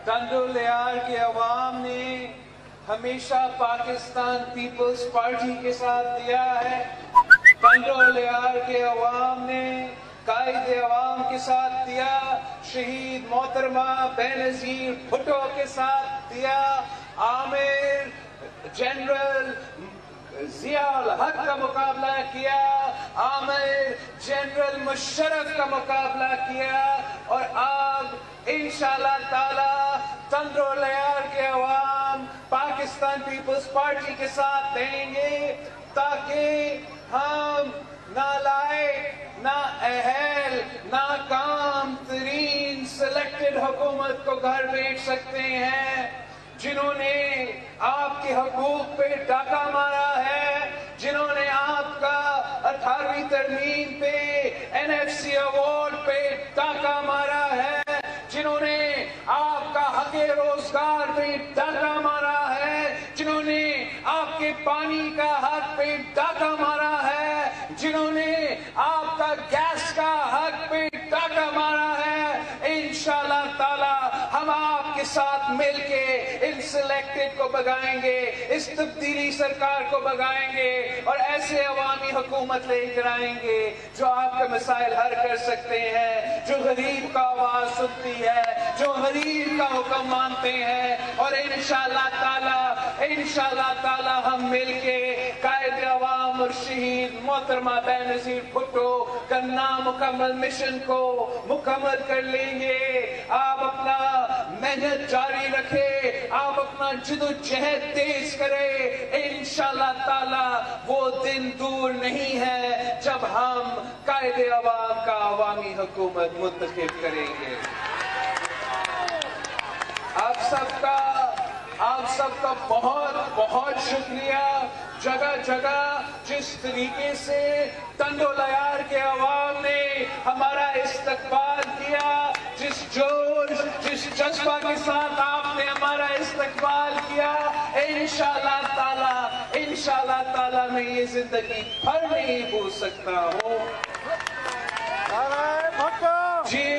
تنڈولیار کے عوام نے ہمیشہ پاکستان پیپلز پارٹی کے ساتھ دیا ہے. تنڈولیار کے عوام نے قائد عوام کے ساتھ دیا, شہید محترمہ بینظیر بھٹو کے ساتھ دیا, عامر جنرل ضیاء الحق کا مقابلہ کیا, عامر جنرل مشرف کا مقابلہ کیا, اور اب انشاءاللہ تعالی تنڈولیار کے عوام پاکستان پیپلز پارٹی کے ساتھ دیں گے تاکہ ہم نالائق, نااہل, ناکام ترین سلیکٹڈ حکومت کو گھر بیچ سکتے ہیں جنہوں نے آپ کے حقوق پہ ڈاکہ مارا ہے, جنہوں نے آپ کا 18ویں ترمیم پہ NFC ایوارڈ پہ ڈاکہ مارا ہے, جنہوں نے آپ کا حق روزگار پہ ڈاکہ مارا ہے, جنہوں نے آپ کے پانی کا حق پہ ڈاکہ مارا ہے, جنہوں نے آپ کا گیس کا حق پہ ڈاکہ مارا ہے. انشاءاللہ تعالی ہم آپ کے ساتھ مل کے ان سلیکٹڈ کو بگائیں گے, اس تبدیلی سرکار کو بگائیں گے, اور ایسے عوامی حکومت لے کر آئیں گے جو آپ کے مسائل حل کر سکتے ہیں, جو غریب کا آواز سنتی ہے, جو غریب کا حکم مانتے ہیں. اور انشاءاللہ تعالی ہم مل کے قائد عوام اور شہید محترمہ بینظیر بھٹو کا نامکمل مشن کو مکمل کر لیں گے. آپ اپنا محنت جاری رکھے, آپ اپنا جد و جہد تیز کرے. انشاءاللہ تعالی وہ دن دور نہیں ہے جب ہم قائد عوام کا عوامی حکومت منتخب کریں گے. آپ سب کا بہت بہت شکریہ. جگہ جگہ جس طریقے سے تنڈولیار کے عوام نے ہمارا استقبال کیا, جس جوش, جس جذبہ کے ساتھ آپ نے ہمارا استقبال کیا, انشاءاللہ تعالی میں یہ زندگی بھر نہیں بھول سکتا ہوں. جی